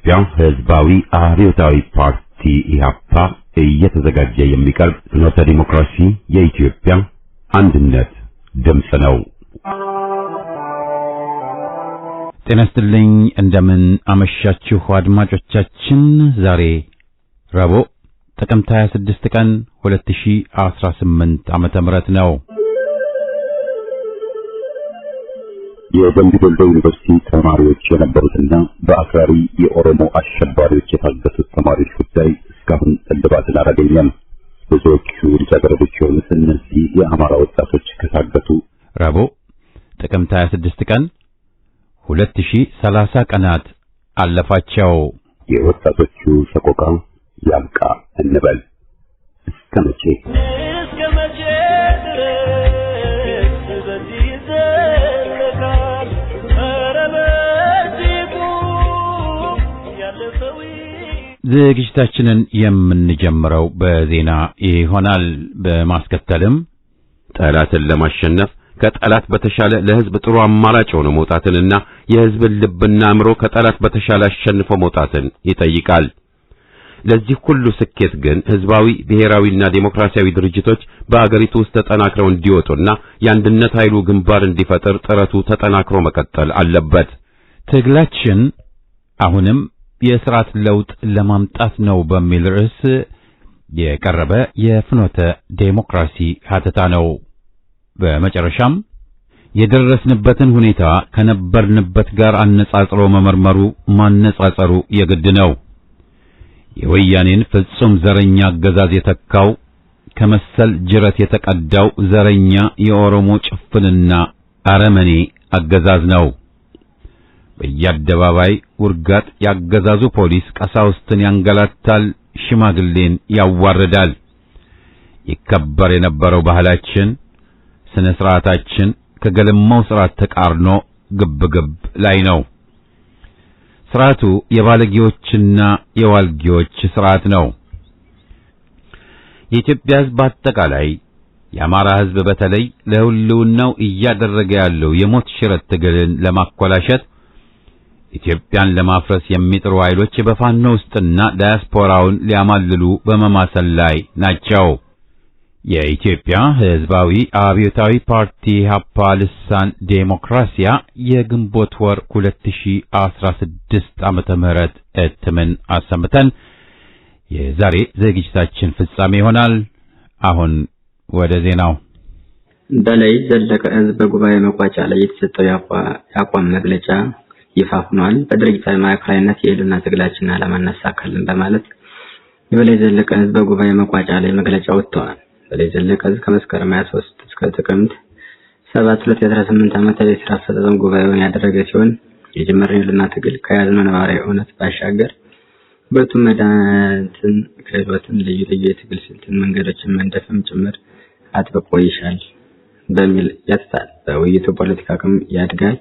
የኢትዮጵያ ሕዝባዊ አብዮታዊ ፓርቲ ኢህአፓ እየተዘጋጀ የሚቀርብ ፍኖተ ዲሞክራሲ የኢትዮጵያ አንድነት ድምፅ ነው። ጤና ይስጥልኝ። እንደምን አመሻችሁ አድማጮቻችን። ዛሬ ረቡዕ ጥቅምት 26 ቀን 2018 ዓመተ ምህረት ነው። የደምቢ ዶሎ ዩኒቨርሲቲ ተማሪዎች የነበሩትና በአክራሪ የኦሮሞ አሸባሪዎች የታገቱት ተማሪዎች ጉዳይ እስካሁን እልባትን አላገኘም። ብዙዎቹ ልጃገረዶች የሆኑት እነዚህ የአማራ ወጣቶች ከታገቱ ረቡዕ ጥቅምት 26 ቀን 2030 ቀናት አለፋቸው። የወጣቶቹ ሰቆቃ ያብቃ እንበል። እስከ መቼ ዝግጅታችንን የምንጀምረው በዜና ይሆናል። በማስከተልም ጠላትን ለማሸነፍ ከጠላት በተሻለ ለሕዝብ ጥሩ አማራጭ ሆኖ መውጣትንና የሕዝብን ልብና አእምሮ ከጠላት በተሻለ አሸንፎ መውጣትን ይጠይቃል። ለዚህ ሁሉ ስኬት ግን ሕዝባዊ ብሔራዊና ዴሞክራሲያዊ ድርጅቶች በአገሪቱ ውስጥ ተጠናክረው እንዲወጡና የአንድነት ኃይሉ ግንባር እንዲፈጠር ጥረቱ ተጠናክሮ መቀጠል አለበት። ትግላችን አሁንም የሥርዓት ለውጥ ለማምጣት ነው በሚል ርዕስ የቀረበ የፍኖተ ዴሞክራሲ ሀተታ ነው። በመጨረሻም የደረስንበትን ሁኔታ ከነበርንበት ጋር አነጻጽሮ መመርመሩ ማነጻጸሩ የግድ ነው። የወያኔን ፍጹም ዘረኛ አገዛዝ የተካው ከመሰል ጅረት የተቀዳው ዘረኛ የኦሮሞ ጭፍንና አረመኔ አገዛዝ ነው። በየአደባባይ ውርጋጥ ያገዛዙ ፖሊስ ቀሳውስትን ያንገላታል፣ ሽማግሌን ያዋርዳል። ይከበር የነበረው ባህላችን፣ ስነ ስርዓታችን ከገለማው ስርዓት ተቃርኖ ግብግብ ላይ ነው። ስርዓቱ የባለጌዎችና የዋልጌዎች ስርዓት ነው። የኢትዮጵያ ሕዝብ በአጠቃላይ የአማራ ሕዝብ በተለይ ለሁሉናው እያደረገ ያለው የሞት ሽረት ትግልን ለማኮላሸት ኢትዮጵያን ለማፍረስ የሚጥሩ ኃይሎች በፋኖ ውስጥና ዳያስፖራውን ሊያማልሉ በመማሰል ላይ ናቸው። የኢትዮጵያ ሕዝባዊ አብዮታዊ ፓርቲ ኢህአፓ ልሳን ዴሞክራሲያ የግንቦት ወር 2016 ዓመተ ምህረት እትምን አሰምተን የዛሬ ዝግጅታችን ፍጻሜ ይሆናል። አሁን ወደ ዜናው። በላይ ዘለቀ ሕዝብ በጉባኤ መቋጫ ላይ የተሰጠው የአቋም መግለጫ ይፋ ሆኗል። በድርጅታዊ ማዕከላዊነት የህልውና ትግላችንን ዓላማ እናሳካለን በማለት የበላይ ዘለቀ ሕዝብ በጉባኤ መቋጫ ላይ መግለጫ ወጥተዋል። በላይ ዘለቀ ሕዝብ ከመስከረም 23 እስከ ጥቅምት 7 2018 ዓመታዊ የሥራ አፈጻጸም ጉባኤውን ያደረገ ሲሆን የጀመረው የህልውና ትግል ከያዝነው ነባራዊ እውነት ባሻገር ብርቱ መድኃኒትን፣ ክህሎትን፣ ልዩ ልዩ የትግል ስልትን፣ መንገዶችን መንደፍም ጭምር አጥብቆ ይሻል በሚል ያትታል። በውይይቱ ፖለቲካ አቅም ያድጋል።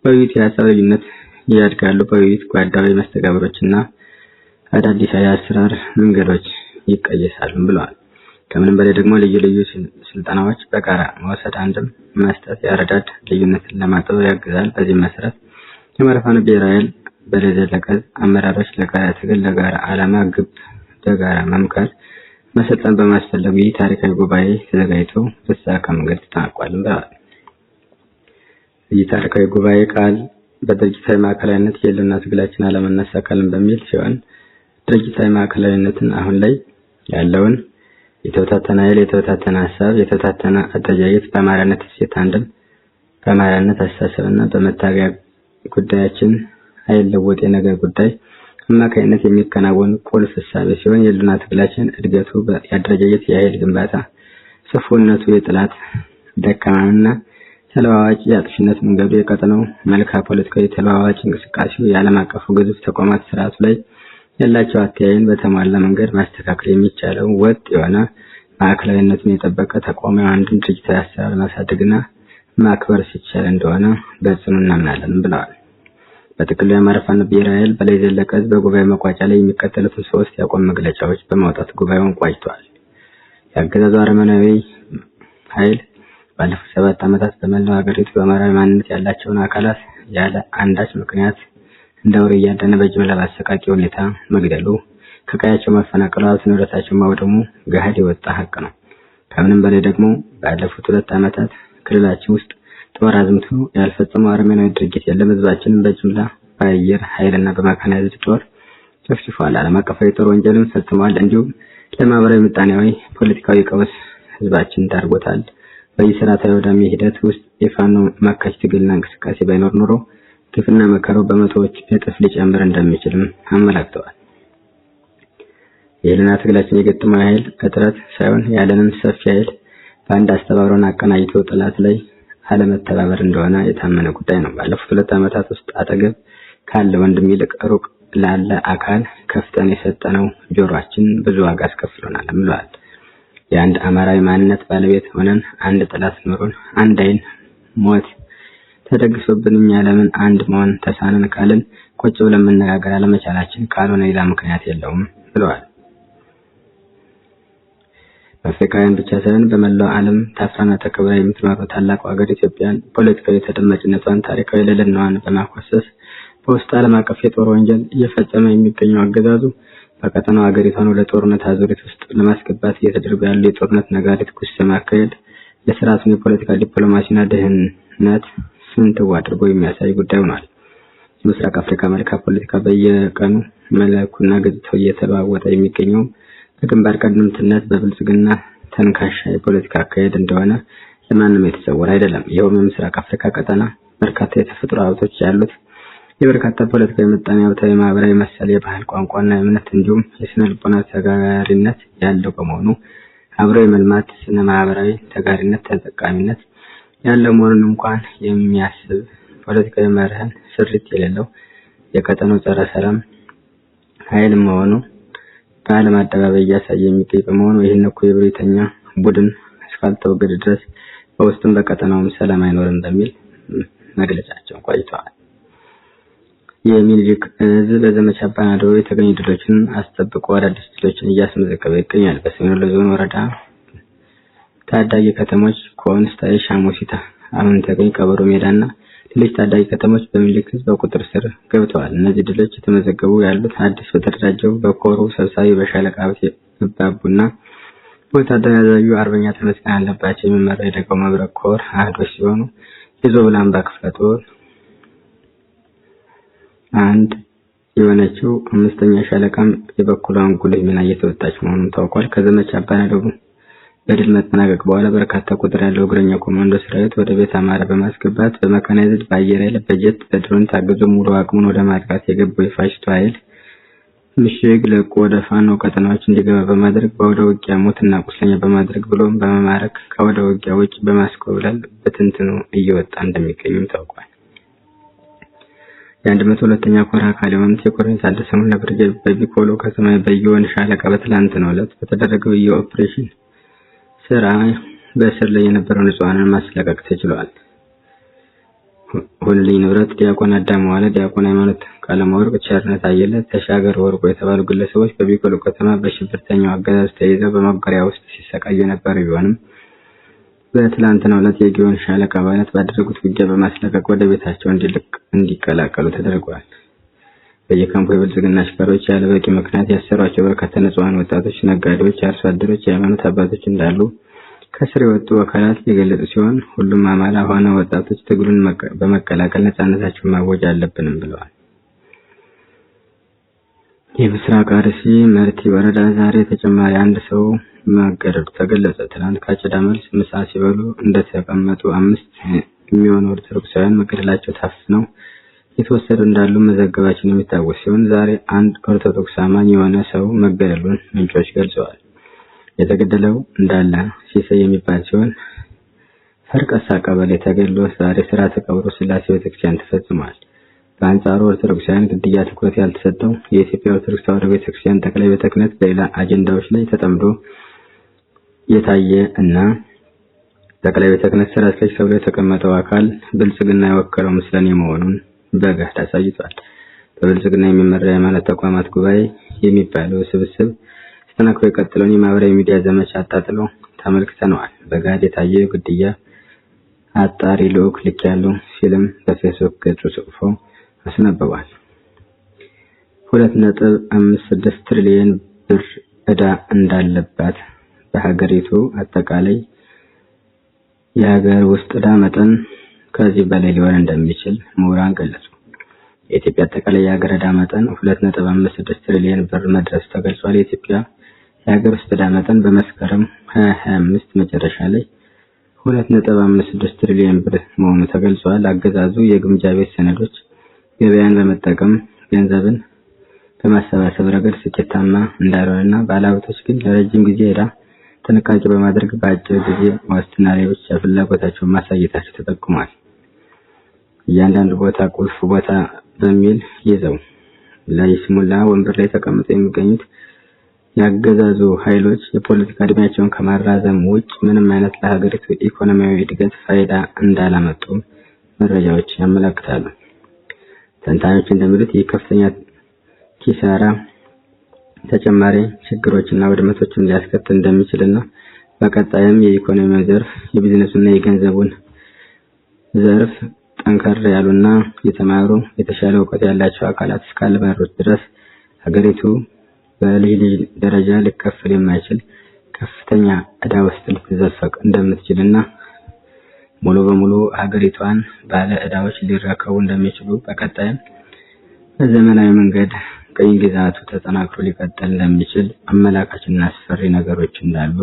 በውይይት የሀሳብ ልዩነት ያድጋሉ። በውይይት ጓዳዊ መስተጋብሮችና አዳዲስ የአሰራር መንገዶች ይቀየሳሉ ብለዋል። ከምንም በላይ ደግሞ ልዩ ልዩ ስልጠናዎች በጋራ መውሰድ፣ አንድም መስጠት ያረዳድ ልዩነትን ለማጥበብ ያግዛል። በዚህ መሰረት የአማራ ፋኖ ብሔራዊ ኃይል በላይ ዘለቀ አመራሮች ለጋራ ትግል፣ ለጋራ ዓላማ ግብ በጋራ መምከር፣ መሰልጠን በማስፈለጉ ይህ ታሪካዊ ጉባኤ ተዘጋጅቶ በተሳካ መንገድ ተጠናቋል ብለዋል። ይህ ታሪካዊ ጉባኤ ቃል በድርጅታዊ ማዕከላዊነት የህልውና ትግላችን ዓላማ እናሳካለን በሚል ሲሆን ድርጅታዊ ማዕከላዊነትን አሁን ላይ ያለውን የተወታተነ ኃይል፣ የተወታተነ ሀሳብ፣ የተወታተነ አደረጃጀት በአማራነት እሴት አንድም በአማራነት አስተሳሰብና በመታገያ ጉዳያችን ኃይል ለውጥ የነገር ጉዳይ አማካይነት የሚከናወን ቁልፍ እሳቤ ሲሆን የህልውና ትግላችን እድገቱ የአደረጃጀት የኃይል ግንባታ ሰፊነቱ የጥላት ደካማና ተለዋዋጭ የአጥፊነት መንገዱ የቀጠናው መልክዓ ፖለቲካዊ ተለዋዋጭ እንቅስቃሴው የዓለም አቀፉ ግዙፍ ተቋማት ስርዓቱ ላይ ያላቸው አተያይን በተሟላ መንገድ ማስተካከል የሚቻለው ወጥ የሆነ ማዕከላዊነቱን የጠበቀ ተቋማዊ አንድን ድርጅታዊ አሰራር ማሳደግና ማክበር ሲቻል እንደሆነ በጽኑ እናምናለን ብለዋል። በጥቅሉ የአማራ ፋኖ ብሔራዊ ኃይል በላይ ዘለቀ ሕዝብ በጉባኤ መቋጫ ላይ የሚከተሉትን 3 የአቋም መግለጫዎች በማውጣት ጉባኤውን ቋጭቷል። የአገዛዙ አረመናዊ ኃይል ባለፉት 7 ዓመታት በመላው ሀገሪቱ በአማራ ማንነት ያላቸውን አካላት ያለ አንዳች ምክንያት እንደ አውሬ እያደነ በጅምላ በአሰቃቂ ሁኔታ መግደሉ፣ ከቀያቸው መፈናቀሉ፣ ሀብት ንብረታቸው ማውደሙ ገሃድ የወጣ ሀቅ ነው። ከምንም በላይ ደግሞ ባለፉት 2 ዓመታት ክልላችን ውስጥ ጦር አዝምቶ ያልፈጸመው አረመኔያዊ ድርጊት የለም። ህዝባችንን በጅምላ በአየር ኃይልና በመካናይዝድ ጦር ጨፍጭፏል። ዓለም አቀፋዊ ጦር ወንጀልን ፈጽሟል። እንዲሁም ለማህበራዊ፣ ምጣኔያዊ፣ ፖለቲካዊ ቀውስ ህዝባችን ዳርጎታል። በዚህ ስርዓታዊ አውዳሚ ሂደት ውስጥ የፋኖ መካች ትግልና እንቅስቃሴ ባይኖር ኖሮ ግፍና መከራው በመቶዎች እጥፍ ሊጨምር እንደሚችልም አመላክተዋል። የህልና ትግላችን የገጠመው ኃይል እጥረት ሳይሆን ያለንን ሰፊ ኃይል በአንድ አስተባብሮና አቀናጅቶ ጠላት ላይ አለመተባበር እንደሆነ የታመነ ጉዳይ ነው። ባለፉት 2 ዓመታት ውስጥ አጠገብ ካለ ወንድም ይልቅ ሩቅ ላለ አካል ከፍተን የሰጠነው ጆሮአችን ብዙ ዋጋ አስከፍሎናል ብለዋል። የአንድ አማራዊ ማንነት ባለቤት ሆነን አንድ ጠላት ኖሮን አንድ አይን ሞት ተደግሶብን እኛ ለምን አንድ መሆን ተሳነን ካልን ቁጭ ብለን መነጋገር አለመቻላችን ካልሆነ ሌላ ምክንያት የለውም ብለዋል። በአፍሪካውያን ብቻ ሳይሆን በመላው ዓለም ታፍራና ተከብራ የምትኖረው ታላቁ ሀገር ኢትዮጵያን ፖለቲካዊ ተደማጭነቷን፣ ታሪካዊ ልዕልናዋን በማኮሰስ በውስጥ ዓለም አቀፍ የጦር ወንጀል እየፈጸመ የሚገኘው አገዛዙ በቀጠናው ሀገሪቷን ወደ ጦርነት አዙሪት ውስጥ ለማስገባት እየተደረገ ያለው የጦርነት ነጋሪት ጉስ ማካሄድ ለስርዓቱን የፖለቲካ ዲፕሎማሲና ደህንነት ስንትው አድርጎ የሚያሳይ ጉዳይ ሆኗል። የምስራቅ አፍሪካ መልክዓ ፖለቲካ በየቀኑ መለኩና ገጽታው እየተለዋወጠ የሚገኘው በግንባር ቀደምትነት በብልጽግና ተንካሻ የፖለቲካ አካሄድ እንደሆነ ለማንም የተሰወረ አይደለም። ይኸውም የምስራቅ አፍሪካ ቀጠና በርካታ የተፈጥሮ ሀብቶች ያሉት የበርካታ ፖለቲካዊ፣ ምጣኔ ሀብታዊ፣ ማህበራዊ መሰል የባህል ቋንቋና እምነት እንዲሁም የስነ ልቦና ተጋሪነት ያለው በመሆኑ አብሮ የመልማት ስነ ማህበራዊ ተጋሪነት ተጠቃሚነት ያለው መሆኑን እንኳን የሚያስብ ፖለቲካዊ መርህን ስሪት የሌለው የቀጠናው ጸረ ሰላም ኃይል መሆኑ በዓለም አደባባይ እያሳየ የሚገኝ በመሆኑ ይህን እኮ የብሪተኛ ቡድን እስካልተወገደ ድረስ በውስጥም በቀጠናውም ሰላም አይኖርም በሚል መግለጫቸው ቆይተዋል። የሚኒሊክ እዝ በዘመቻ ባናዶ የተገኙ ድሎችን አስጠብቆ አዳዲስ ድሎችን እያስመዘገበ ይገኛል። በሰሜን ወሎ ዞን ወረዳ ታዳጊ ከተሞች ኮንስታይ፣ ሻሙሲታ፣ አሁን ተገኝ፣ ቀበሮ ሜዳና ሌሎች ታዳጊ ከተሞች በሚኒሊክ እዝ በቁጥር ስር ገብተዋል። እነዚህ ድሎች የተመዘገቡ ያሉት አዲስ በተደራጀው በኮሩ ሰብሳቢ በሻለቃ ባቡና ወታደራዊ አዛዡ አርበኛ ተመስገን አለባቸው የሚመራው የደጋው መብረቅ ኮር አህዶች ሲሆኑ የዞብል አምባ ክፍለ ጦር አንድ የሆነችው 5ኛ ሻለቃም የበኩሏን ጉልህ ሚና እየተወጣች መሆኑን ታውቋል። ከዘመቻ ባናዶ በድል መጠናቀቅ በኋላ በርካታ ቁጥር ያለው እግረኛ ኮማንዶ ሰራዊት ወደ ቤት አማራ በማስገባት በመካናይዝድ፣ በአየር ኃይል፣ በጀት፣ በድሮን ታግዞ ሙሉ አቅሙን ወደ ማጥቃት የገባው የፋሽስቱ ኃይል ምሽግ ለቆ ወደ ፋኖ ቀጠናዎች እንዲገባ በማድረግ በወደ ውጊያ ሞትና ቁስለኛ በማድረግ ብሎም በመማረክ ከወደ ውጊያ ውጭ በማስኮብለል በትንትኑ እየወጣ እንደሚገኝም ታውቋል። የ102ኛ ኮር አካል የሆኑት የኮሎኔል ታደሰ ሙሉነህ ብርጌድ በቢኮሎ ከተማ በየወን ሻለቃ በትላንትናው ዕለት በተደረገው የኦፕሬሽን ስራ በእስር ላይ የነበረው ንጹሃንን ማስለቀቅ ተችሏል። ሁሉልኝ ንብረት፣ ዲያቆን አዳም ዋለ፣ ዲያቆን ሃይማኖት ቀለመወርቅ፣ ቸርነት አየለ፣ ተሻገር ወርቆ የተባሉ ግለሰቦች በቢኮሎ ከተማ በሽብርተኛው አገዛዝ ተይዘው በመጎሪያ ውስጥ ሲሰቃዩ የነበረ ቢሆንም በትላንትናው ዕለት የጊዮን ሻለቃ አባላት ባደረጉት ውጊያ በማስለቀቅ ወደ ቤታቸው እንዲቀላቀሉ ተደርጓል። በየካምፑ የብልጽግና አሽከሮች ያለ በቂ ምክንያት ያሰሯቸው በርካታ ንጹሃን ወጣቶች፣ ነጋዴዎች፣ አርሶ አደሮች፣ የሃይማኖት አባቶች እንዳሉ ከስር የወጡ አካላት የገለጹ ሲሆን ሁሉም አማራ ሆነ ወጣቶች ትግሉን በመቀላቀል ነፃነታቸውን ማወጅ አለብንም ብለዋል። የምስራቅ አርሲ መርቲ ወረዳ ዛሬ ተጨማሪ አንድ ሰው መገደሉ ተገለጸ። ትናንት ካጭዳ መልስ ምሳ ሲበሉ እንደተቀመጡ 5 የሚሆኑ ኦርቶዶክሳውያን መገደላቸው ታፍነው የተወሰዱ እንዳሉ መዘገባችን የሚታወስ ሲሆን ዛሬ አንድ ኦርቶዶክስ አማኝ የሆነ ሰው መገደሉን ምንጮች ገልጸዋል። የተገደለው እንዳለ ሲሳይ የሚባል ሲሆን ፈርቀሳ ቀበሌ ተገድሎ ዛሬ ስርዓተ ቀብሩ ስላሴ ቤተክርስቲያን ተፈጽሟል። በአንጻሩ ኦርቶዶክሳውያን ግድያ ትኩረት ያልተሰጠው የኢትዮጵያ ኦርቶዶክስ ተዋሕዶ ቤተክርስቲያን ጠቅላይ ቤተ ክህነት በሌላ አጀንዳዎች ላይ ተጠምዶ የታየ እና ጠቅላይ ቤተ ክህነት ስራ አስኪያጅ ተብሎ የተቀመጠው አካል ብልጽግና የወከለው ምስለኔ መሆኑን በጋድ አሳይቷል። በብልጽግና የሚመራ የሃይማኖት ተቋማት ጉባኤ የሚባለው ስብስብ ተጠናክሮ የቀጠለውን የማህበራዊ ሚዲያ ዘመቻ አጣጥሎ ተመልክተነዋል። በጋድ የታየው ግድያ አጣሪ ልዑክ ልክ ያለው ሲልም በፌስቡክ ገጹ ጽፎ አስነብቧል። 2.56 ትሪሊዮን ብር ዕዳ እንዳለባት በሀገሪቱ አጠቃላይ የሀገር ውስጥ ዕዳ መጠን ከዚህ በላይ ሊሆን እንደሚችል ምሁራን ገለጹ። የኢትዮጵያ አጠቃላይ የሀገር ዕዳ መጠን 2.56 ትሪሊዮን ብር መድረሱ ተገልጿል። የኢትዮጵያ የሀገር ውስጥ ዕዳ መጠን በመስከረም 2025 መጨረሻ ላይ 2.56 ትሪሊዮን ብር መሆኑ ተገልጿል። አገዛዙ የግምጃ ቤት ሰነዶች ገበያን በመጠቀም ገንዘብን በማሰባሰብ ረገድ ስኬታማ እንዳልሆነና ባለሀብቶች ግን ለረጅም ጊዜ ዕዳ ጥንቃቄ በማድረግ በአጭር ጊዜ ዋስትና ላይ ብቻ ፍላጎታቸውን ማሳየታቸው ተጠቁሟል። እያንዳንዱ ቦታ ቁልፍ ቦታ በሚል ይዘው ለይስሙላ ወንበር ላይ ተቀምጠው የሚገኙት ያገዛዙ ኃይሎች የፖለቲካ እድሜያቸውን ከማራዘም ውጭ ምንም አይነት ለሀገሪቱ ኢኮኖሚያዊ እድገት ፋይዳ እንዳላመጡ መረጃዎች ያመለክታሉ። ተንታኞች እንደሚሉት ይህ ከፍተኛ ኪሳራ ተጨማሪ ችግሮችና ውድመቶችን ሊያስከትል እንደሚችልና በቀጣይም የኢኮኖሚው ዘርፍ የቢዝነስና የገንዘቡን ዘርፍ ጠንከር ያሉና የተማሩ የተሻለ እውቀት ያላቸው አካላት እስካልመሩት ድረስ ሀገሪቱ በልዩ ደረጃ ሊከፈል የማይችል ከፍተኛ ዕዳ ውስጥ ልትዘፈቅ እንደምትችልና ሙሉ በሙሉ ሀገሪቷን ባለ ዕዳዎች ሊረከቡ እንደሚችሉ በቀጣይም በዘመናዊ መንገድ ቀኝ ግዛቱ ተጠናክሮ ሊቀጥል እንደሚችል አመላካችና አስፈሪ ነገሮች እንዳሉ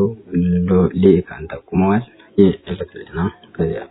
ሊቃን ጠቁመዋል። የዕለቱ ነው። ከዚያ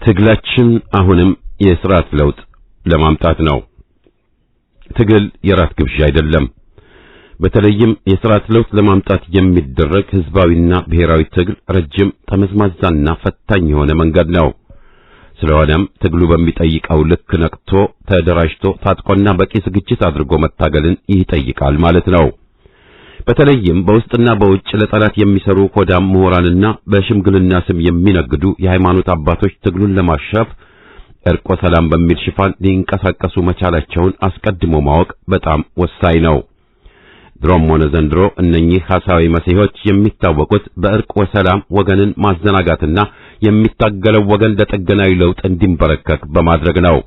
ትግላችን አሁንም የሥርዓት ለውጥ ለማምጣት ነው። ትግል የራት ግብዣ አይደለም። በተለይም የሥርዓት ለውጥ ለማምጣት የሚደረግ ህዝባዊና ብሔራዊ ትግል ረጅም ተመዝማዛና ፈታኝ የሆነ መንገድ ነው። ስለሆነም ትግሉ በሚጠይቀው ልክ ነቅቶ ተደራጅቶ ታጥቆና በቂ ዝግጅት አድርጎ መታገልን ይጠይቃል ማለት ነው። በተለይም በውስጥና በውጭ ለጠላት የሚሰሩ ሆዳም ምሁራንና በሽምግልና ስም የሚነግዱ የሃይማኖት አባቶች ትግሉን ለማሻፍ እርቆ ሰላም በሚል ሽፋን ሊንቀሳቀሱ መቻላቸውን አስቀድሞ ማወቅ በጣም ወሳኝ ነው። ድሮም ሆነ ዘንድሮ እነኚህ ሐሳዊ መሲሖች የሚታወቁት በእርቅ ወሰላም ወገንን ማዘናጋትና የሚታገለው ወገን ለጥገናዊ ለውጥ እንዲንበረከክ በማድረግ ነው።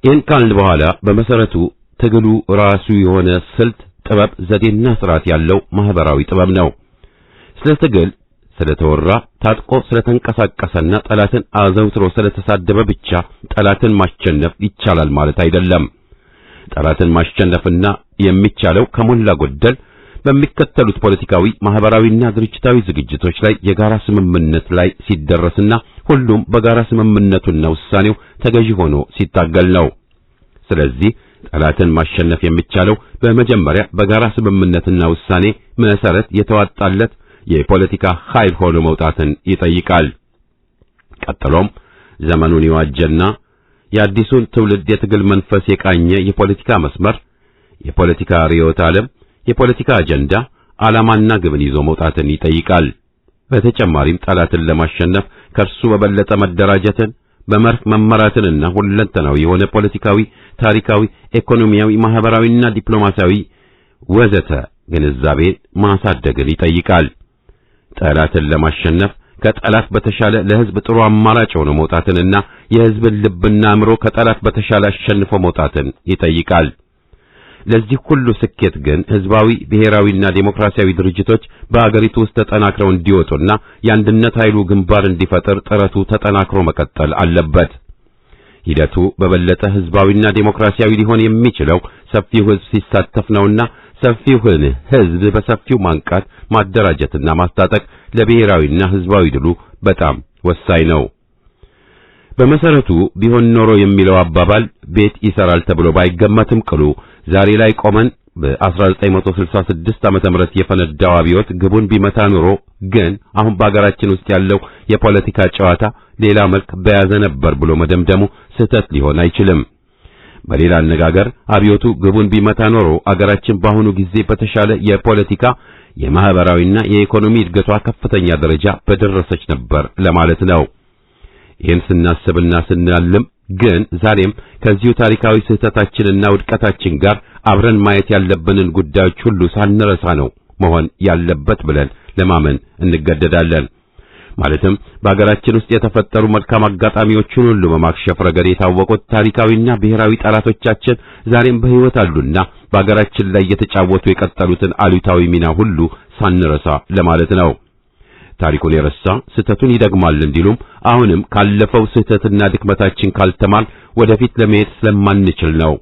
ይህን ካልን በኋላ በመሰረቱ ትግሉ ራሱ የሆነ ስልት፣ ጥበብ፣ ዘዴና ስርዓት ያለው ማህበራዊ ጥበብ ነው። ስለ ትግል ስለተወራ ታጥቆ ስለተንቀሳቀሰና ጠላትን አዘውትሮ ስለተሳደበ ብቻ ጠላትን ማሸነፍ ይቻላል ማለት አይደለም። ጠላትን ማሸነፍና የሚቻለው ከሞላ ጎደል በሚከተሉት ፖለቲካዊ፣ ማህበራዊና ድርጅታዊ ዝግጅቶች ላይ የጋራ ስምምነት ላይ ሲደረስና ሁሉም በጋራ ስምምነቱና ውሳኔው ተገዢ ሆኖ ሲታገል ነው። ስለዚህ ጠላትን ማሸነፍ የሚቻለው በመጀመሪያ በጋራ ስምምነትና ውሳኔ መሰረት የተዋጣለት የፖለቲካ ኃይል ሆኖ መውጣትን ይጠይቃል። ቀጥሎም ዘመኑን የዋጀና የአዲሱን ትውልድ የትግል መንፈስ የቃኘ የፖለቲካ መስመር፣ የፖለቲካ ርዕዮተ ዓለም፣ የፖለቲካ አጀንዳ፣ ዓላማና ግብን ይዞ መውጣትን ይጠይቃል። በተጨማሪም ጠላትን ለማሸነፍ ከርሱ በበለጠ መደራጀትን፣ በመርህ መመራትንና ሁለንተናዊ የሆነ ፖለቲካዊ፣ ታሪካዊ፣ ኢኮኖሚያዊ፣ ማህበራዊና ዲፕሎማሲያዊ ወዘተ ግንዛቤ ማሳደግን ይጠይቃል። ጠላትን ለማሸነፍ ከጠላት በተሻለ ለህዝብ ጥሩ አማራጭ ሆኖ መውጣትንና የህዝብን ልብና አእምሮ ከጠላት በተሻለ አሸንፎ መውጣትን ይጠይቃል። ለዚህ ሁሉ ስኬት ግን ህዝባዊ ብሔራዊና ዴሞክራሲያዊ ድርጅቶች በአገሪቱ ውስጥ ተጠናክረው እንዲወጡና የአንድነት ኃይሉ ግንባር እንዲፈጠር ጥረቱ ተጠናክሮ መቀጠል አለበት። ሂደቱ በበለጠ ህዝባዊና ዴሞክራሲያዊ ሊሆን የሚችለው ሰፊው ህዝብ ሲሳተፍ ነውና ሰፊው ህዝብ በሰፊው ማንቃት፣ ማደራጀትና ማስታጠቅ ለብሔራዊና ህዝባዊ ድሉ በጣም ወሳኝ ነው። በመሰረቱ ቢሆን ኖሮ የሚለው አባባል ቤት ይሰራል ተብሎ ባይገመትም ቅሉ ዛሬ ላይ ቆመን በ1966 ዓመተ ምህረት የፈነዳው አብዮት ግቡን ቢመታ ኑሮ ግን አሁን በአገራችን ውስጥ ያለው የፖለቲካ ጨዋታ ሌላ መልክ በያዘ ነበር ብሎ መደምደሙ ስህተት ሊሆን አይችልም። በሌላ አነጋገር አብዮቱ ግቡን ቢመታ ኖሮ አገራችን በአሁኑ ጊዜ በተሻለ የፖለቲካ የማህበራዊና የኢኮኖሚ እድገቷ ከፍተኛ ደረጃ በደረሰች ነበር ለማለት ነው። ይህን ስናስብና ስናልም ግን ዛሬም ከዚሁ ታሪካዊ ስህተታችንና ውድቀታችን ጋር አብረን ማየት ያለብንን ጉዳዮች ሁሉ ሳንረሳ ነው መሆን ያለበት ብለን ለማመን እንገደዳለን። ማለትም በአገራችን ውስጥ የተፈጠሩ መልካም አጋጣሚዎችን ሁሉ በማክሸፍ ረገድ የታወቁት ታሪካዊና ብሔራዊ ጠላቶቻችን ዛሬም በሕይወት አሉና በአገራችን ላይ የተጫወቱ የቀጠሉትን አሉታዊ ሚና ሁሉ ሳንረሳ ለማለት ነው። ታሪኩን የረሳ ስህተቱን ይደግማል እንዲሉም አሁንም ካለፈው ስህተትና ድክመታችን ካልተማር ወደፊት ለመሄድ ስለማንችል ነው።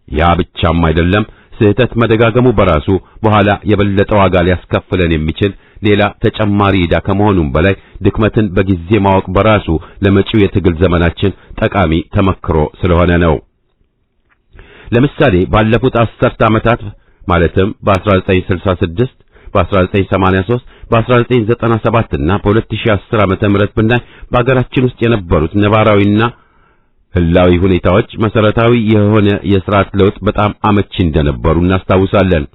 ያ ብቻም አይደለም፣ ስህተት መደጋገሙ በራሱ በኋላ የበለጠ ዋጋ ሊያስከፍለን የሚችል ሌላ ተጨማሪ ዕዳ ከመሆኑም በላይ ድክመትን በጊዜ ማወቅ በራሱ ለመጪው የትግል ዘመናችን ጠቃሚ ተመክሮ ስለሆነ ነው። ለምሳሌ ባለፉት 10 ዓመታት ማለትም በ1966 በ1983 በ1997 እና በ2010 ዓመተ ምህረት ብናይ በአገራችን ውስጥ የነበሩት ነባራዊና ህላዊ ሁኔታዎች መሰረታዊ የሆነ የሥርዓት ለውጥ በጣም አመቺ እንደነበሩ እናስታውሳለን።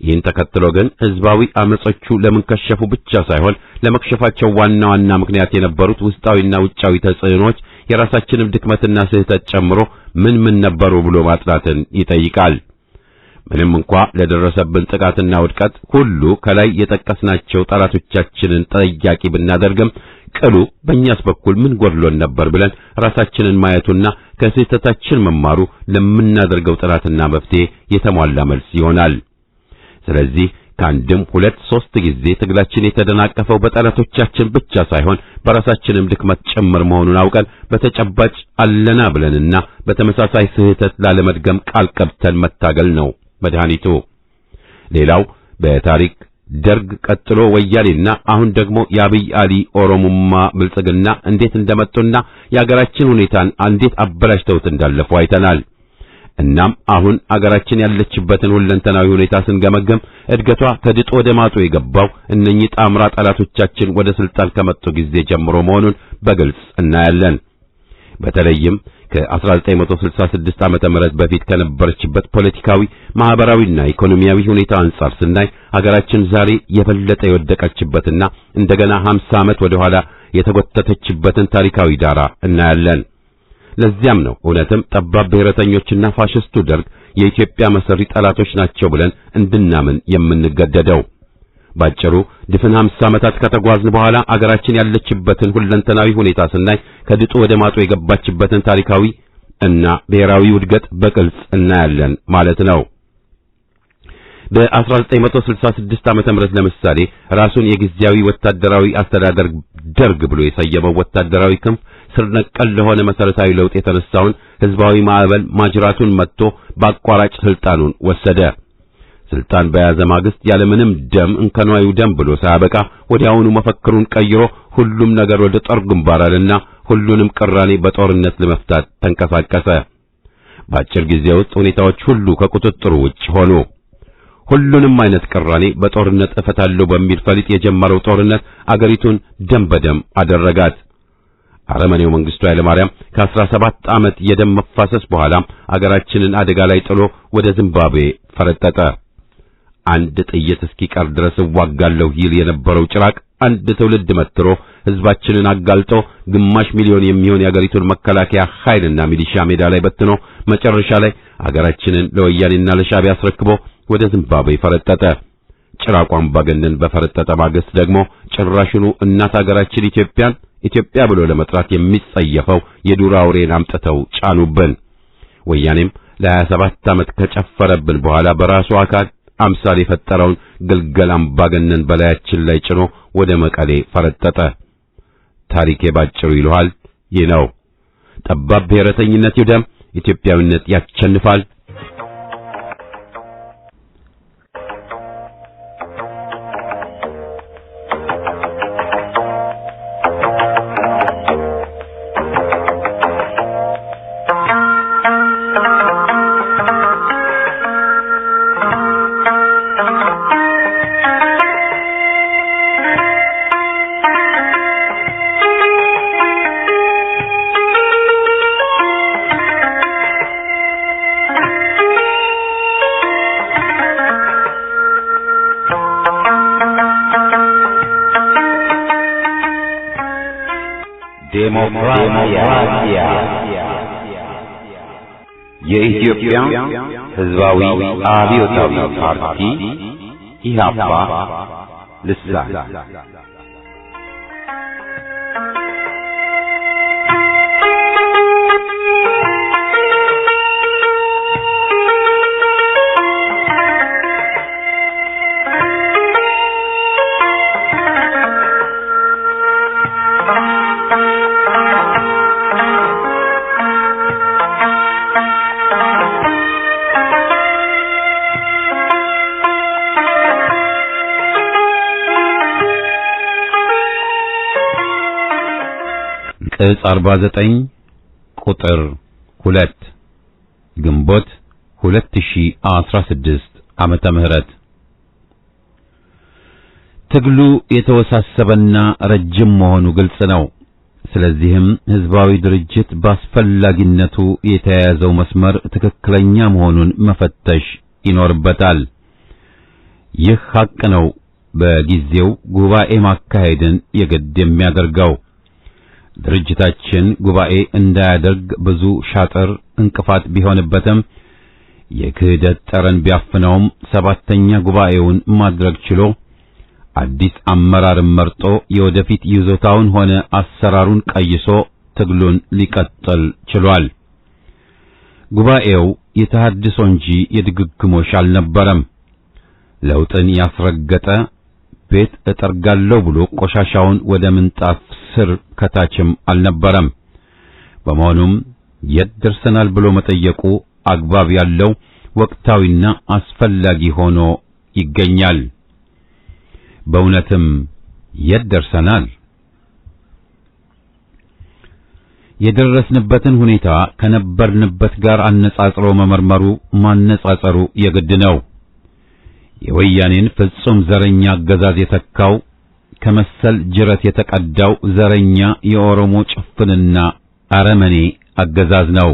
ይህን ተከትሎ ግን ህዝባዊ አመጾቹ ለምን ከሸፉ ብቻ ሳይሆን ለመክሸፋቸው ዋና ዋና ምክንያት የነበሩት ውስጣዊና ውጫዊ ተጽዕኖች የራሳችንም ድክመትና ስህተት ጨምሮ ምን ነበሩ ብሎ ማጥናትን ይጠይቃል። ምንም እንኳ ለደረሰብን ጥቃትና ውድቀት ሁሉ ከላይ የጠቀስናቸው ጠላቶቻችንን ጠያቂ ብናደርግም ቅሉ በእኛስ በኩል ምን ጎድሎን ነበር ብለን ራሳችንን ማየቱና ከስህተታችን መማሩ ለምናደርገው ጥናትና መፍትሄ የተሟላ መልስ ይሆናል። ስለዚህ ከአንድም 2-3 ጊዜ ትግላችን የተደናቀፈው በጠላቶቻችን ብቻ ሳይሆን በራሳችንም ድክመት ጭምር መሆኑን አውቀን በተጨባጭ አለና ብለንና በተመሳሳይ ስህተት ላለመድገም ቃል ገብተን መታገል ነው መድኃኒቱ። ሌላው በታሪክ ደርግ ቀጥሎ ወያኔና አሁን ደግሞ የአብይ አሊ ኦሮሞማ ብልጽግና እንዴት እንደመጡና የአገራችን ሁኔታን እንዴት አበላሽተውት እንዳለፉ አይተናል። እናም አሁን አገራችን ያለችበትን ሁለንተናዊ ሁኔታ ስንገመገም እድገቷ ከድጡ ወደ ማጡ የገባው እነኚህ ጣምራ ጠላቶቻችን ወደ ስልጣን ከመጡ ጊዜ ጀምሮ መሆኑን በግልጽ እናያለን። በተለይም ከ1966 ዓመተ ምህረት በፊት ከነበረችበት ፖለቲካዊ፣ ማህበራዊና ኢኮኖሚያዊ ሁኔታ አንጻር ስናይ ሀገራችን ዛሬ የበለጠ የወደቀችበትና እንደገና 50 ዓመት ወደ ኋላ የተጎተተችበትን ታሪካዊ ዳራ እናያለን። ለዚያም ነው እውነትም ጠባብ ብሔረተኞችና ፋሽስቱ ደርግ የኢትዮጵያ መሰሪ ጠላቶች ናቸው ብለን እንድናምን የምንገደደው። ባጭሩ ድፍን 50 ዓመታት ከተጓዝን በኋላ አገራችን ያለችበትን ሁለንተናዊ ሁኔታ ስናይ ከድጡ ወደ ማጡ የገባችበትን ታሪካዊ እና ብሔራዊ ውድቀት በግልጽ እናያለን ማለት ነው። በ1966 ዓመተ ምህረት ለምሳሌ ራሱን የጊዜያዊ ወታደራዊ አስተዳደር ደርግ ብሎ የሰየመው ወታደራዊ ክንፍ ስር ነቀል ለሆነ መሰረታዊ ለውጥ የተነሳውን ህዝባዊ ማዕበል ማጅራቱን መጥቶ በአቋራጭ ስልጣኑን ወሰደ። ስልጣን በያዘ ማግስት ያለምንም ደም እንከኗዩ ደም ብሎ ሳያበቃ ወዲያውኑ መፈክሩን ቀይሮ ሁሉም ነገር ወደ ጦር ግንባር አለና ሁሉንም ቅራኔ በጦርነት ለመፍታት ተንቀሳቀሰ። በአጭር ጊዜ ውስጥ ሁኔታዎች ሁሉ ከቁጥጥሩ ውጭ ሆኑ። ሁሉንም አይነት ቅራኔ በጦርነት እፈታለሁ በሚል ፈሊጥ የጀመረው ጦርነት አገሪቱን ደም በደም አደረጋት። አረመኔው መንግስቱ ኃይለማርያም ከ17 ዓመት የደም መፋሰስ በኋላ አገራችንን አደጋ ላይ ጥሎ ወደ ዚምባብዌ ፈረጠጠ። አንድ ጥይት እስኪቀር ድረስ ዋጋለሁ ይል የነበረው ጭራቅ አንድ ትውልድ መትሮ ህዝባችንን አጋልጦ ግማሽ ሚሊዮን የሚሆን የአገሪቱን መከላከያ ኃይልና ሚሊሻ ሜዳ ላይ በትኖ መጨረሻ ላይ አገራችንን ለወያኔና ለሻዕቢያ አስረክቦ ወደ ዚምባብዌ ፈረጠጠ። ጭራቋን ባገነን በፈረጠጠ ማግስት ደግሞ ጭራሽኑ እናት አገራችን ኢትዮጵያ ብሎ ለመጥራት የሚጸየፈው የዱር አውሬን አምጥተው ጫኑብን። ወያኔም ለ27 ዓመት ከጨፈረብን በኋላ በራሱ አካል አምሳል የፈጠረውን ግልገል አምባገነን በላያችን ላይ ጭኖ ወደ መቀሌ ፈረጠጠ። ታሪክ ባጭሩ ይልሃል ይህ ነው። ጠባብ ብሔረተኝነት ይውደም፣ ኢትዮጵያዊነት ያሸንፋል። ዴሞክራሲያ የኢትዮጵያ ሕዝባዊ አብዮታዊ ፓርቲ ኢህአፓ ልሳን ቅጽ 49 ቁጥር 2 ግንቦት 2016 ዓመተ ምህረት ትግሉ የተወሳሰበና ረጅም መሆኑ ግልጽ ነው። ስለዚህም ህዝባዊ ድርጅት በአስፈላጊነቱ የተያያዘው መስመር ትክክለኛ መሆኑን መፈተሽ ይኖርበታል። ይህ ሐቅ ነው በጊዜው ጉባኤ ማካሄድን የግድ የሚያደርገው። ድርጅታችን ጉባኤ እንዳያደርግ ብዙ ሻጥር እንቅፋት ቢሆንበትም የክህደት ጠረን ቢያፍነውም ሰባተኛ ጉባኤውን ማድረግ ችሎ አዲስ አመራርን መርጦ የወደፊት ይዞታውን ሆነ አሰራሩን ቀይሶ ትግሉን ሊቀጥል ችሏል። ጉባኤው የተሐድሶ እንጂ የድግግሞሽ አልነበረም። ለውጥን ያስረገጠ ቤት እጠርጋለሁ ብሎ ቆሻሻውን ወደ ምንጣፍ ስር ከታችም አልነበረም። በመሆኑም የት ደርሰናል ብሎ መጠየቁ አግባብ ያለው ወቅታዊና አስፈላጊ ሆኖ ይገኛል። በእውነትም የት ደርሰናል? የደረስንበትን ሁኔታ ከነበርንበት ጋር አነጻጽሮ መመርመሩ ማነጻጸሩ የግድ ነው። የወያኔን ፍጹም ዘረኛ አገዛዝ የተካው ከመሰል ጅረት የተቀዳው ዘረኛ የኦሮሞ ጭፍንና አረመኔ አገዛዝ ነው።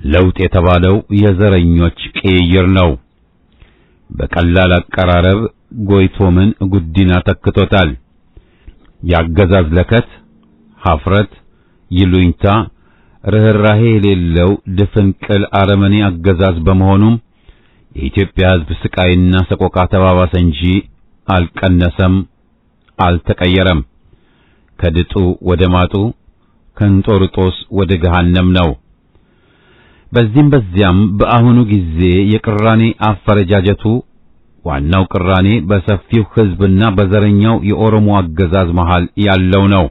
ለውጥ የተባለው የዘረኞች ቅይር ነው። በቀላል አቀራረብ ጎይቶምን ጉዲና ተክቶታል። የአገዛዝ ለከት፣ ሀፍረት፣ ይሉኝታ፣ ርህራሄ የሌለው ድፍንቅል አረመኔ አገዛዝ በመሆኑም የኢትዮጵያ ሕዝብ ስቃይና ሰቆቃ ተባባሰ እንጂ አልቀነሰም፣ አልተቀየረም። ከድጡ ወደ ማጡ፣ ከእንጦርጦስ ወደ ገሃነም ነው። በዚህም በዚያም በአሁኑ ጊዜ የቅራኔ አፈረጃጀቱ ዋናው ቅራኔ በሰፊው ሕዝብና በዘረኛው የኦሮሞ አገዛዝ መሃል ያለው ነው።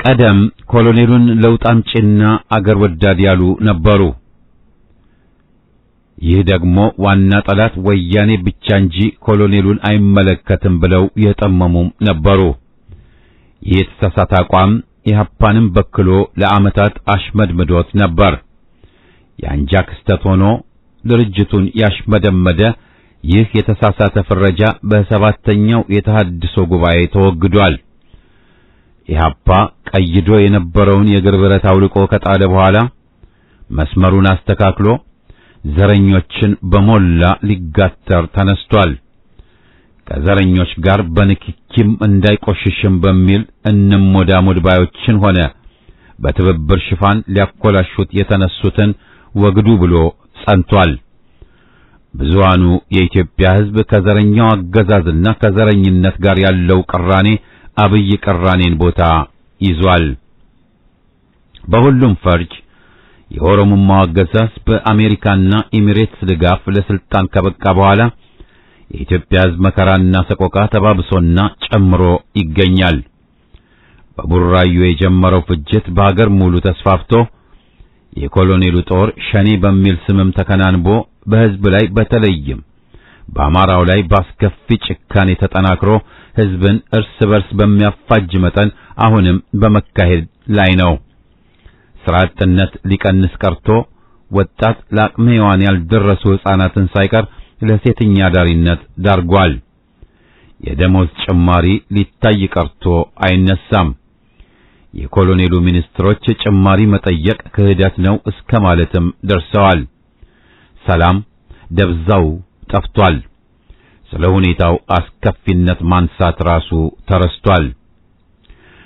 ቀደም ኮሎኔሉን ለውጥ አምጪና አገር ወዳድ ያሉ ነበሩ። ይህ ደግሞ ዋና ጠላት ወያኔ ብቻ እንጂ ኮሎኔሉን አይመለከትም ብለው የጠመሙም ነበሩ። ይህ የተሳሳተ አቋም ኢህአፓንም በክሎ ለዓመታት አሽመድምዶት ነበር። የአንጃ ክስተት ሆኖ ድርጅቱን ያሽመደመደ ይህ የተሳሳተ ፍረጃ በሰባተኛው የተሐድሶ ጉባኤ ተወግዷል። ኢህአፓ ቀይዶ የነበረውን የእግር ብረት አውልቆ ከጣለ በኋላ መስመሩን አስተካክሎ ዘረኞችን በሞላ ሊጋተር ተነስቷል። ከዘረኞች ጋር በንክኪም እንዳይቆሽሽም በሚል እንሞዳሞድ ባዮችን ሆነ በትብብር ሽፋን ሊያኮላሹት የተነሱትን ወግዱ ብሎ ጸንቷል። ብዙሃኑ የኢትዮጵያ ሕዝብ ከዘረኛው አገዛዝና ከዘረኝነት ጋር ያለው ቅራኔ አብይ ቅራኔን ቦታ ይዟል። በሁሉም ፈርጅ የኦሮሞማው አገዛዝ በአሜሪካና ኤሚሬትስ ድጋፍ ለስልጣን ከበቃ በኋላ የኢትዮጵያ ሕዝብ መከራና ሰቆቃ ተባብሶና ጨምሮ ይገኛል። በቡራዩ የጀመረው ፍጅት በአገር ሙሉ ተስፋፍቶ የኮሎኔሉ ጦር ሸኔ በሚል ስምም ተከናንቦ በሕዝብ ላይ በተለይም በአማራው ላይ ባስከፊ ጭካኔ ተጠናክሮ ሕዝብን እርስ በርስ በሚያፋጅ መጠን አሁንም በመካሄድ ላይ ነው። ሥራ አጥነት ሊቀንስ ቀርቶ ወጣት ለአቅመ ሔዋን ያልደረሱ ሕፃናትን ሳይቀር ለሴተኛ ዳሪነት ዳርጓል። የደሞዝ ጭማሪ ሊታይ ቀርቶ አይነሳም። የኮሎኔሉ ሚኒስትሮች ጭማሪ መጠየቅ ክህደት ነው እስከ ማለትም ደርሰዋል። ሰላም ደብዛው ጠፍቷል። ስለ ሁኔታው አስከፊነት ማንሳት ራሱ ተረስቷል።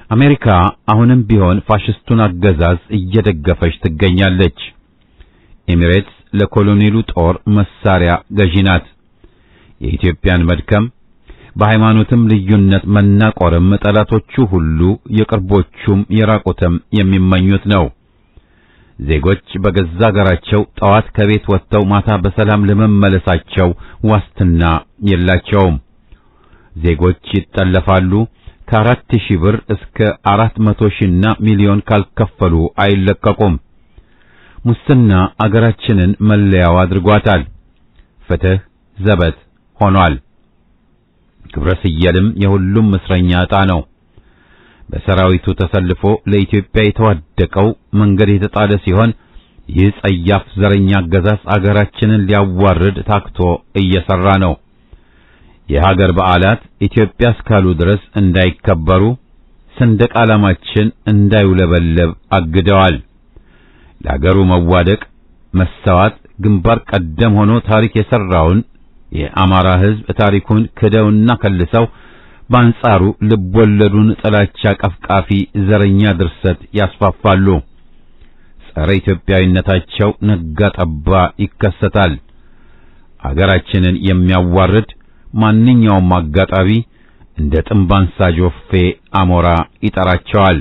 አሜሪካ አሁንም ቢሆን ፋሽስቱን አገዛዝ እየደገፈች ትገኛለች። ኤሚሬትስ ለኮሎኔሉ ጦር መሳሪያ ገዢ ናት። የኢትዮጵያን መድከም በሃይማኖትም ልዩነት መናቆርም ጠላቶቹ ሁሉ የቅርቦቹም የራቁትም የሚመኙት ነው። ዜጎች በገዛ ሀገራቸው ጠዋት ከቤት ወጥተው ማታ በሰላም ለመመለሳቸው ዋስትና የላቸውም። ዜጎች ይጠለፋሉ። ከ4000 ብር እስከ 400,000ና ሚሊዮን ካልከፈሉ አይለቀቁም። ሙስና አገራችንን መለያው አድርጓታል። ፍትህ ዘበት ሆኗል። ግብረ ሰየልም የሁሉም እስረኛ ዕጣ ነው። በሰራዊቱ ተሰልፎ ለኢትዮጵያ የተዋደቀው መንገድ የተጣለ ሲሆን ይህ ጸያፍ ዘረኛ አገዛዝ አገራችንን ሊያዋርድ ታክቶ እየሰራ ነው። የሀገር በዓላት ኢትዮጵያ እስካሉ ድረስ እንዳይከበሩ፣ ሰንደቅ ዓላማችን እንዳይውለበለብ አግደዋል። ለሀገሩ መዋደቅ መሰዋት ግንባር ቀደም ሆኖ ታሪክ የሰራውን የአማራ ሕዝብ ታሪኩን ክደውና ከልሰው በአንጻሩ ልቦለዱን ጥላቻ ቀፍቃፊ ዘረኛ ድርሰት ያስፋፋሉ። ጸረ ኢትዮጵያዊነታቸው ነጋ ጠባ ይከሰታል። አገራችንን የሚያዋርድ ማንኛውም አጋጣሚ እንደ ጥንባንሳ ጆፌ አሞራ ይጠራቸዋል።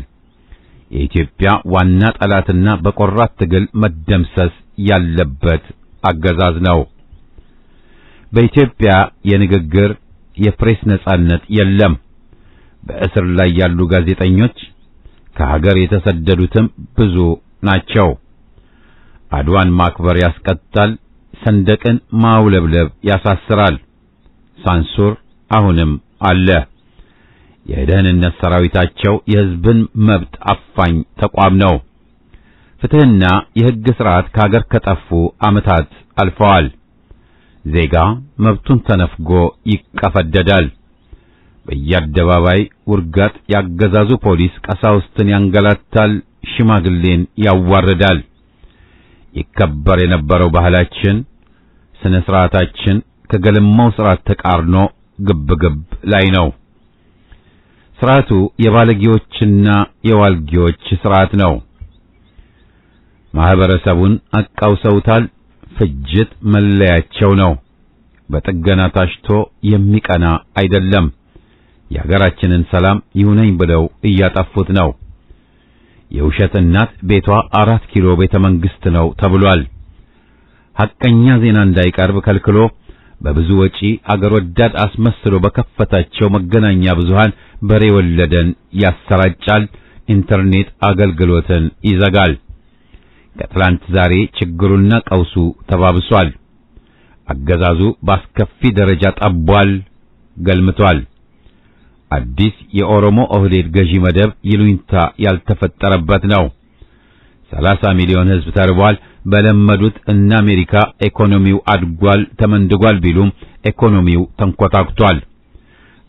የኢትዮጵያ ዋና ጠላትና በቆራት ትግል መደምሰስ ያለበት አገዛዝ ነው። በኢትዮጵያ የንግግር የፕሬስ ነጻነት የለም። በእስር ላይ ያሉ ጋዜጠኞች ከሀገር የተሰደዱትም ብዙ ናቸው። አድዋን ማክበር ያስቀጣል፣ ሰንደቅን ማውለብለብ ያሳስራል። ሳንሱር አሁንም አለ። የደህንነት ሰራዊታቸው የሕዝብን መብት አፋኝ ተቋም ነው። ፍትህና የሕግ ሥርዓት ከሀገር ከጠፉ ዓመታት አልፈዋል። ዜጋ መብቱን ተነፍጎ ይቀፈደዳል። በየአደባባይ ውርጋጥ ያገዛዙ ፖሊስ ቀሳውስትን ያንገላታል፣ ሽማግሌን ያዋርዳል። ይከበር የነበረው ባህላችን፣ ስነ ሥርዓታችን ከገለማው ሥርዓት ተቃርኖ ግብግብ ላይ ነው። ሥርዓቱ የባለጌዎችና የዋልጌዎች ሥርዓት ነው። ማህበረሰቡን አቃውሰውታል። ፍጅት መለያቸው ነው። በጥገና ታሽቶ የሚቀና አይደለም። የሀገራችንን ሰላም ይሁነኝ ብለው እያጠፉት ነው። የውሸት እናት ቤቷ 4 ኪሎ ቤተ መንግስት ነው ተብሏል። ሐቀኛ ዜና እንዳይቀርብ ከልክሎ በብዙ ወጪ አገር ወዳድ አስመስሎ በከፈታቸው መገናኛ ብዙሃን በሬ ወለደን ያሰራጫል። ኢንተርኔት አገልግሎትን ይዘጋል። ከትላንት ዛሬ ችግሩና ቀውሱ ተባብሷል። አገዛዙ በአስከፊ ደረጃ ጠቧል፣ ገልምቷል። አዲስ የኦሮሞ ኦህዴድ ገዢ መደብ ይሉኝታ ያልተፈጠረበት ነው። 30 ሚሊዮን ሕዝብ ተርቧል። በለመዱት እና አሜሪካ ኢኮኖሚው አድጓል ተመንድጓል ቢሉም ኢኮኖሚው ተንኮታክቷል።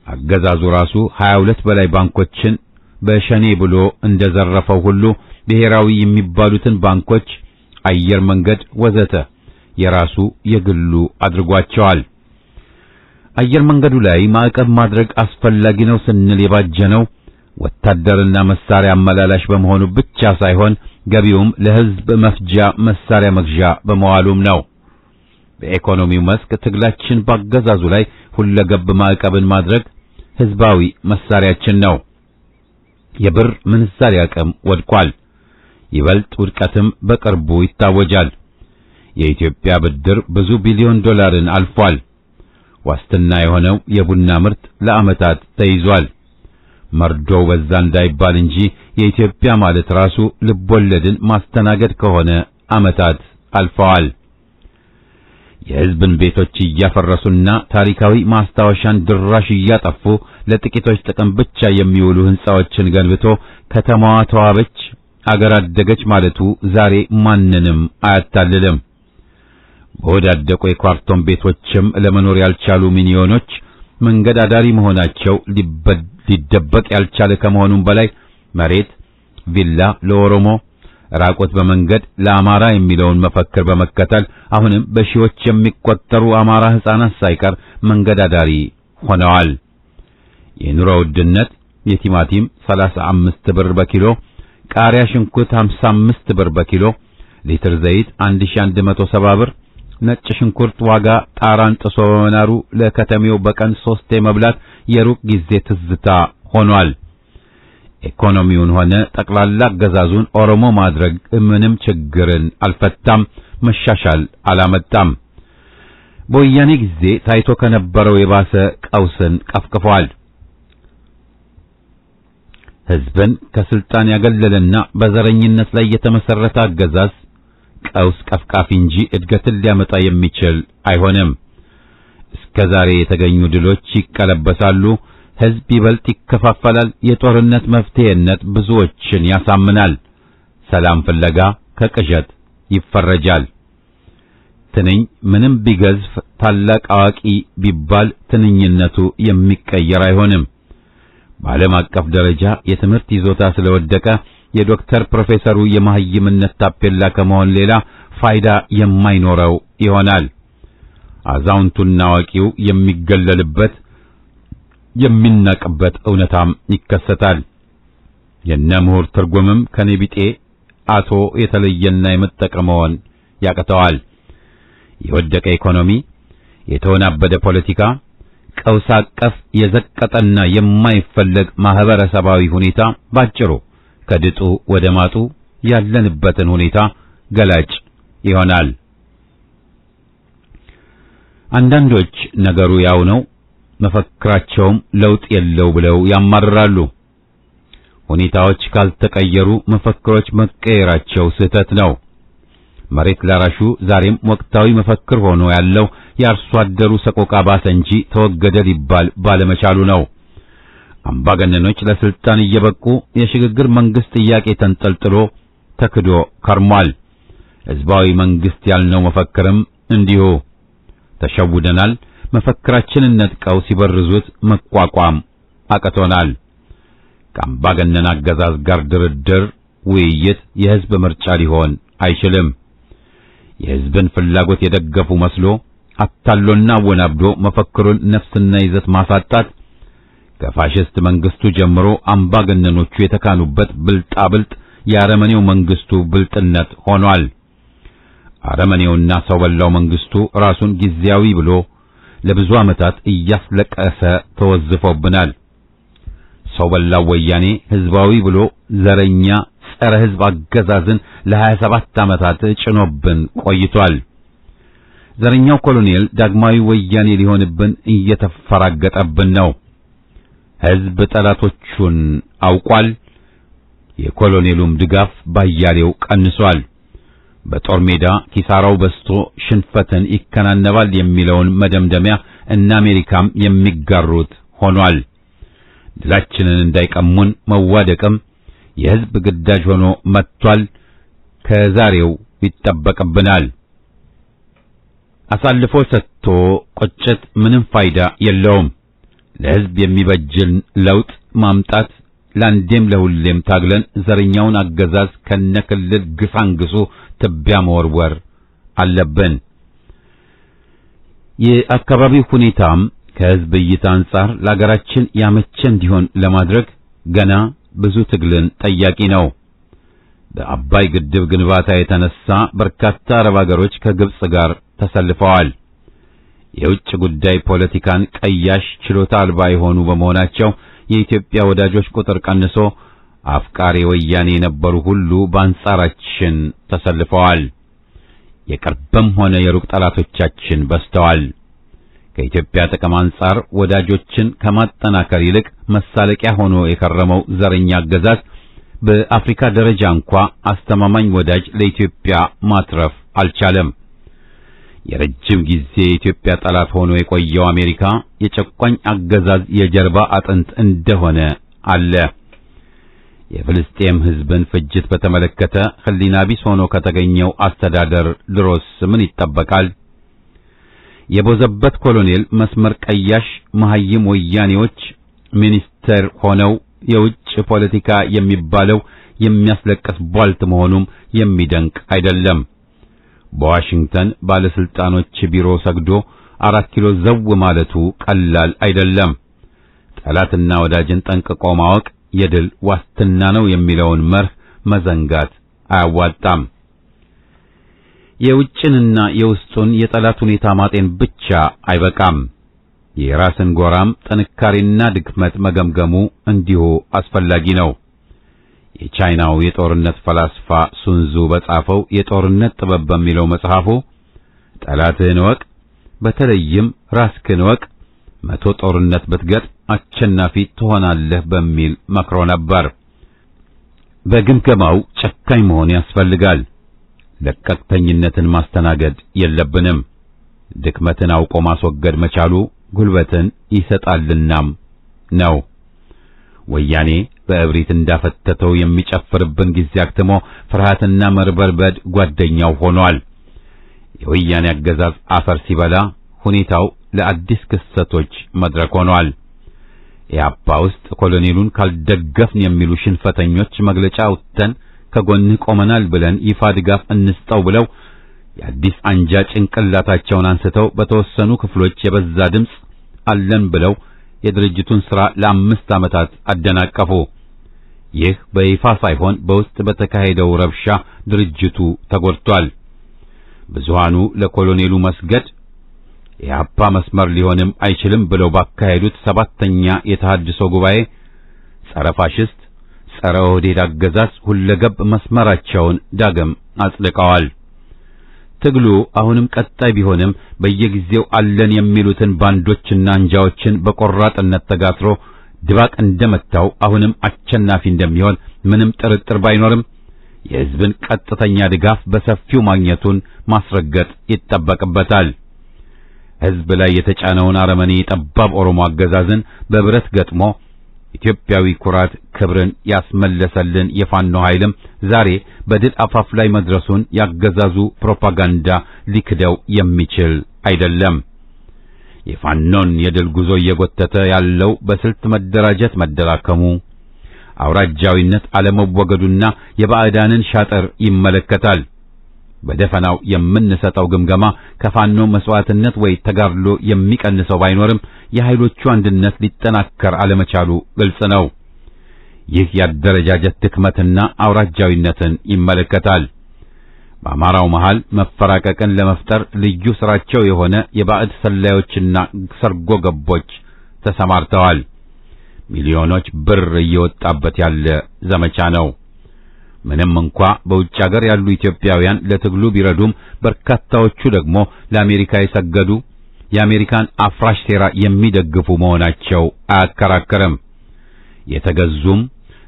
አገዛዙ ራሱ 22 በላይ ባንኮችን በሸኔ ብሎ እንደዘረፈው ሁሉ ብሔራዊ የሚባሉትን ባንኮች፣ አየር መንገድ ወዘተ የራሱ የግሉ አድርጓቸዋል። አየር መንገዱ ላይ ማዕቀብ ማድረግ አስፈላጊ ነው ስንል የባጀነው ወታደርና መሳሪያ አመላላሽ በመሆኑ ብቻ ሳይሆን ገቢውም ለሕዝብ መፍጃ መሳሪያ መግዣ በመዋሉም ነው። በኢኮኖሚው መስክ ትግላችን ባገዛዙ ላይ ሁለገብ ማዕቀብን ማድረግ ሕዝባዊ መሳሪያችን ነው። የብር ምንዛሪ አቅም ወድቋል። ይበልጥ ውድቀትም በቅርቡ ይታወጃል። የኢትዮጵያ ብድር ብዙ ቢሊዮን ዶላርን አልፏል። ዋስትና የሆነው የቡና ምርት ለዓመታት ተይዟል። መርዶው በዛ እንዳይባል እንጂ የኢትዮጵያ ማለት ራሱ ልቦለድን ማስተናገድ ከሆነ ዓመታት አልፈዋል። የሕዝብን ቤቶች እያፈረሱና ታሪካዊ ማስታወሻን ድራሽ እያጠፉ ለጥቂቶች ጥቅም ብቻ የሚውሉ ሕንጻዎችን ገንብቶ ከተማዋ ተዋበች፣ አገር አደገች ማለቱ ዛሬ ማንንም አያታልልም። በወዳደቁ የኳርቶን ቤቶችም ለመኖር ያልቻሉ ሚሊዮኖች መንገድ አዳሪ መሆናቸው ሊደበቅ ያልቻለ ከመሆኑም በላይ መሬት ቪላ ለኦሮሞ ራቆት በመንገድ ለአማራ የሚለውን መፈክር በመከተል አሁንም በሺዎች የሚቆጠሩ አማራ ሕፃናት ሳይቀር መንገድ አዳሪ ሆነዋል። የኑሮ ውድነት፣ የቲማቲም 35 ብር በኪሎ፣ ቃሪያ ሽንኩርት 55 ብር በኪሎ፣ ሊትር ዘይት 1170 ብር፣ ነጭ ሽንኩርት ዋጋ ጣራን ጥሶ በመናሩ ለከተሜው በቀን 3 መብላት የሩቅ ጊዜ ትዝታ ሆኗል። ኢኮኖሚውን ሆነ ጠቅላላ አገዛዙን ኦሮሞ ማድረግ ምንም ችግርን አልፈታም፣ መሻሻል አላመጣም። በወያኔ ጊዜ ታይቶ ከነበረው የባሰ ቀውስን ቀፍቅፏል። ሕዝብን ከስልጣን ያገለለና በዘረኝነት ላይ የተመሰረተ አገዛዝ ቀውስ ቀፍቃፊ እንጂ እድገትን ሊያመጣ የሚችል አይሆንም። እስከዛሬ የተገኙ ድሎች ይቀለበሳሉ። ሕዝብ ይበልጥ ይከፋፈላል። የጦርነት መፍትሄነት ብዙዎችን ያሳምናል። ሰላም ፍለጋ ከቅዠት ይፈረጃል። ትንኝ ምንም ቢገዝፍ ታላቅ አዋቂ ቢባል ትንኝነቱ የሚቀየር አይሆንም። በዓለም አቀፍ ደረጃ የትምህርት ይዞታ ስለወደቀ የዶክተር ፕሮፌሰሩ የመሐይምነት ታፔላ ከመሆን ሌላ ፋይዳ የማይኖረው ይሆናል። አዛውንቱና አዋቂው የሚገለልበት የሚናቅበት እውነታም ይከሰታል። የነ ምሁር ትርጉምም ከኔቢጤ አቶ የተለየና የመጠቀ መሆን ያቅተዋል። የወደቀ ኢኮኖሚ፣ የተወናበደ ፖለቲካ፣ ቀውስ አቀፍ የዘቀጠና የማይፈለግ ማህበረሰባዊ ሁኔታ ባጭሩ ከድጡ ወደ ማጡ ያለንበትን ሁኔታ ገላጭ ይሆናል። አንዳንዶች ነገሩ ያው ነው፣ መፈክራቸውም ለውጥ የለው ብለው ያማርራሉ። ሁኔታዎች ካልተቀየሩ መፈክሮች መቀየራቸው ስህተት ነው። መሬት ላራሹ ዛሬም ወቅታዊ መፈክር ሆኖ ያለው የአርሶ አደሩ ሰቆቃ ባሰ እንጂ ተወገደ ሊባል ባለመቻሉ ነው። አምባገነኖች ለስልጣን እየበቁ የሽግግር መንግስት ጥያቄ ተንጠልጥሎ ተክዶ ከርሟል። ህዝባዊ መንግስት ያልነው መፈክርም እንዲሁ ተሸውደናል። መፈክራችንን ነጥቀው ሲበርዙት መቋቋም አቅቶናል። ከአምባገነን አገዛዝ ጋር ድርድር፣ ውይይት የህዝብ ምርጫ ሊሆን አይችልም። የህዝብን ፍላጎት የደገፉ መስሎ አታሎና አወናብዶ መፈክሩን ነፍስና ይዘት ማሳጣት ከፋሽስት መንግስቱ ጀምሮ አምባገነኖቹ የተካኑበት ብልጣብልጥ የአረመኔው መንግስቱ ብልጥነት ሆኗል። አረመኔውና ሰው በላው መንግስቱ ራሱን ጊዜያዊ ብሎ ለብዙ ዓመታት እያስለቀሰ ተወዝፎብናል። ሰው በላው ወያኔ ህዝባዊ ብሎ ዘረኛ ጸረ ህዝብ አገዛዝን ለ27 ዓመታት ጭኖብን ቆይቷል። ዘረኛው ኮሎኔል ዳግማዊ ወያኔ ሊሆንብን እየተፈራገጠብን ነው። ህዝብ ጠላቶቹን አውቋል። የኮሎኔሉም ድጋፍ ባያሌው ቀንሷል። በጦር ሜዳ ኪሳራው በስቶ ሽንፈትን ይከናነባል የሚለውን መደምደሚያ እና አሜሪካም የሚጋሩት ሆኗል። ድላችንን እንዳይቀሙን መዋደቅም የህዝብ ግዳጅ ሆኖ መጥቷል። ከዛሬው ይጠበቅብናል። አሳልፎ ሰጥቶ ቁጭት ምንም ፋይዳ የለውም። ለህዝብ የሚበጅን ለውጥ ማምጣት ለአንዴም ለሁሌም ታግለን ዘረኛውን አገዛዝ ከነክልል ግሳንግሱ ትቢያ መወርወር አለብን። የአካባቢው ሁኔታም ከህዝብ እይታ አንጻር ለሀገራችን ያመቸ እንዲሆን ለማድረግ ገና ብዙ ትግልን ጠያቂ ነው። በአባይ ግድብ ግንባታ የተነሳ በርካታ አረብ ሀገሮች ከግብጽ ጋር ተሰልፈዋል። የውጭ ጉዳይ ፖለቲካን ቀያሽ ችሎታ አልባ የሆኑ በመሆናቸው የኢትዮጵያ ወዳጆች ቁጥር ቀንሶ አፍቃሪ ወያኔ የነበሩ ሁሉ በአንጻራችን ተሰልፈዋል። የቅርብም ሆነ የሩቅ ጠላቶቻችን በዝተዋል። ከኢትዮጵያ ጥቅም አንጻር ወዳጆችን ከማጠናከር ይልቅ መሳለቂያ ሆኖ የከረመው ዘረኛ አገዛዝ በአፍሪካ ደረጃ እንኳ አስተማማኝ ወዳጅ ለኢትዮጵያ ማትረፍ አልቻለም። የረጅም ጊዜ የኢትዮጵያ ጠላት ሆኖ የቆየው አሜሪካ የጨቋኝ አገዛዝ የጀርባ አጥንት እንደሆነ አለ። የፍልስጤም ሕዝብን ፍጅት በተመለከተ ሕሊና ቢስ ሆኖ ከተገኘው አስተዳደር ድሮስ ምን ይጠበቃል? የቦዘበት ኮሎኔል መስመር ቀያሽ መሐይም ወያኔዎች ሚኒስተር ሆነው የውጭ ፖለቲካ የሚባለው የሚያስለቅስ ቧልት መሆኑም የሚደንቅ አይደለም። በዋሽንግተን ባለስልጣኖች ቢሮ ሰግዶ 4 ኪሎ ዘው ማለቱ ቀላል አይደለም። ጠላትና ወዳጅን ጠንቅቆ ማወቅ የድል ዋስትና ነው የሚለውን መርህ መዘንጋት አያዋጣም። የውጭንና የውስጡን የጠላት ሁኔታ ማጤን ብቻ አይበቃም። የራስን ጎራም ጥንካሬና ድክመት መገምገሙ እንዲሁ አስፈላጊ ነው። የቻይናው የጦርነት ፈላስፋ ሱንዙ በጻፈው የጦርነት ጥበብ በሚለው መጽሐፉ ጠላትህን እወቅ፣ በተለይም ራስህን እወቅ፣ 100 ጦርነት ብትገጥም አሸናፊ ትሆናለህ በሚል መክሮ ነበር። በግምገማው ጨካኝ መሆን ያስፈልጋል። ለቀቅተኝነትን ማስተናገድ የለብንም። ድክመትን አውቆ ማስወገድ መቻሉ ጉልበትን ይሰጣልናም ነው። ወያኔ በእብሪት እንዳፈተተው የሚጨፍርብን ጊዜ አክትሞ ፍርሃትና መርበርበድ ጓደኛው ሆኗል። የወያኔ አገዛዝ አፈር ሲበላ ሁኔታው ለአዲስ ክስተቶች መድረክ ሆኗል። ኢህአፓ ውስጥ ኮሎኔሉን ካልደገፍን የሚሉ ሽንፈተኞች መግለጫ አውጥተን ከጎንህ ቆመናል ብለን ይፋ ድጋፍ እንስጠው ብለው የአዲስ አንጃ ጭንቅላታቸውን አንስተው በተወሰኑ ክፍሎች የበዛ ድምፅ አለን ብለው የድርጅቱን ሥራ ለ5 ዓመታት አደናቀፉ። ይህ በይፋ ሳይሆን በውስጥ በተካሄደው ረብሻ ድርጅቱ ተጎድቷል። ብዙሃኑ ለኮሎኔሉ መስገድ የኢህአፓ መስመር ሊሆንም አይችልም ብለው ባካሄዱት 7ኛ የተሐድሶ ጉባኤ ጸረ ፋሽስት ጸረ ኦህዴድ አገዛዝ ሁለገብ መስመራቸውን ዳግም አጽድቀዋል። ትግሉ አሁንም ቀጣይ ቢሆንም በየጊዜው አለን የሚሉትን ባንዶችና አንጃዎችን በቆራጥነት ተጋትሮ ድባቅ እንደመታው አሁንም አሸናፊ እንደሚሆን ምንም ጥርጥር ባይኖርም የሕዝብን ቀጥተኛ ድጋፍ በሰፊው ማግኘቱን ማስረገጥ ይጠበቅበታል። ሕዝብ ላይ የተጫነውን አረመኔ ጠባብ ኦሮሞ አገዛዝን በብረት ገጥሞ ኢትዮጵያዊ ኩራት ክብርን ያስመለሰልን የፋኖ ኃይልም ዛሬ በድል አፋፍ ላይ መድረሱን ያገዛዙ ፕሮፓጋንዳ ሊክደው የሚችል አይደለም። የፋኖን የድል ጉዞ እየጎተተ ያለው በስልት መደራጀት መደራከሙ፣ አውራጃዊነት አለመወገዱና የባዕዳንን ሻጥር ይመለከታል። በደፈናው የምንሰጠው ግምገማ ከፋኖ መስዋዕትነት ወይ ተጋድሎ የሚቀንሰው ባይኖርም የኃይሎቹ አንድነት ሊጠናከር አለመቻሉ ግልጽ ነው። ይህ የአደረጃጀት ድክመትና አውራጃዊነትን ይመለከታል። በአማራው መሃል መፈራቀቅን ለመፍጠር ልዩ ስራቸው የሆነ የባዕድ ሰላዮችና ሰርጎ ገቦች ተሰማርተዋል። ሚሊዮኖች ብር እየወጣበት ያለ ዘመቻ ነው። ምንም እንኳ በውጭ ሀገር ያሉ ኢትዮጵያውያን ለትግሉ ቢረዱም በርካታዎቹ ደግሞ ለአሜሪካ የሰገዱ የአሜሪካን አፍራሽ ሴራ የሚደግፉ መሆናቸው አያከራከርም። የተገዙም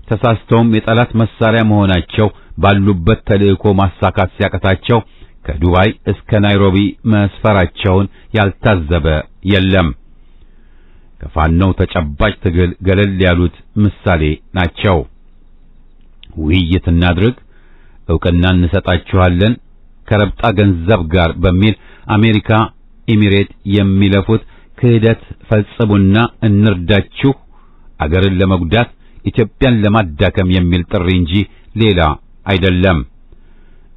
ተሳስተውም የጠላት መሳሪያ መሆናቸው ባሉበት ተልእኮ ማሳካት ሲያቀታቸው ከዱባይ እስከ ናይሮቢ መስፈራቸውን ያልታዘበ የለም። ከፋኖው ተጨባጭ ትግል ገለል ያሉት ምሳሌ ናቸው። ውይይት እናድርግ፣ ዕውቅና እንሰጣችኋለን ከረብጣ ገንዘብ ጋር በሚል አሜሪካ ኤሚሬት የሚለፉት ክህደት ፈጽሙና እንርዳችሁ፣ አገርን ለመጉዳት ኢትዮጵያን ለማዳከም የሚል ጥሪ እንጂ ሌላ አይደለም።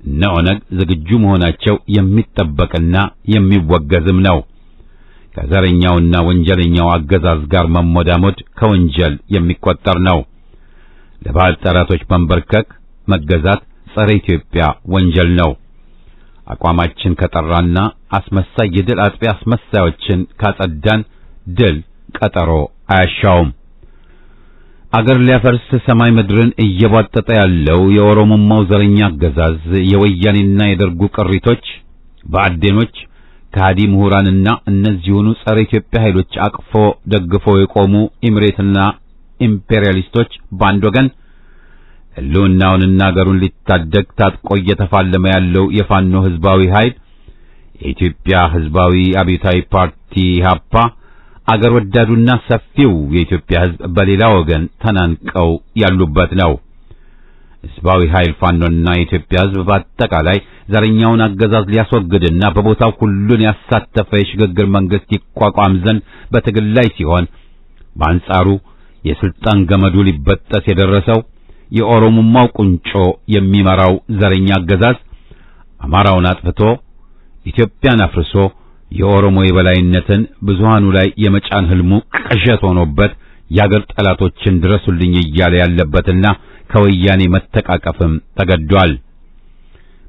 እነ ኦነግ ዝግጁ መሆናቸው የሚጠበቅና የሚወገዝም ነው። ከዘረኛውና ወንጀለኛው አገዛዝ ጋር መሞዳሞድ ከወንጀል የሚቆጠር ነው። ለባዕድ ጠላቶች መንበርከክ፣ መገዛት ጸረ ኢትዮጵያ ወንጀል ነው። አቋማችን ከጠራና አስመሳይ የድል አጥቢ አስመሳዮችን ካጸዳን ድል ቀጠሮ አያሻውም። አገር ሊያፈርስ ሰማይ ምድርን እየቧጠጠ ያለው የኦሮሞማው ዘረኛ አገዛዝ የወያኔና የደርጉ ቅሪቶች፣ በአዴኖች፣ ከሃዲ ምሁራንና እነዚሁኑ ጸረ ኢትዮጵያ ኃይሎች አቅፎ ደግፎ የቆሙ ኢሚሬትና ኢምፔሪያሊስቶች በአንድ ወገን፣ ህልውናውንና አገሩን ሊታደግ ታጥቆ እየተፋለመ ያለው የፋኖ ህዝባዊ ኃይል የኢትዮጵያ ህዝባዊ አብዮታዊ ፓርቲ ኢህአፓ፣ አገር ወዳዱና ሰፊው የኢትዮጵያ ህዝብ በሌላ ወገን ተናንቀው ያሉበት ነው። ህዝባዊ ኃይል ፋኖና የኢትዮጵያ ህዝብ በአጠቃላይ ዘረኛውን አገዛዝ ሊያስወግድና በቦታው ሁሉን ያሳተፈ የሽግግር መንግስት ይቋቋም ዘንድ በትግል ላይ ሲሆን፣ በአንጻሩ የስልጣን ገመዱ ሊበጠስ የደረሰው የኦሮሞማው ቁንጮ የሚመራው ዘረኛ አገዛዝ አማራውን አጥፍቶ ኢትዮጵያን አፍርሶ የኦሮሞ የበላይነትን ብዙሃኑ ላይ የመጫን ህልሙ ቅዠት ሆኖበት የአገር ጠላቶችን ድረሱልኝ እያለ ያለበትና ከወያኔ መተቃቀፍም ተገዷል።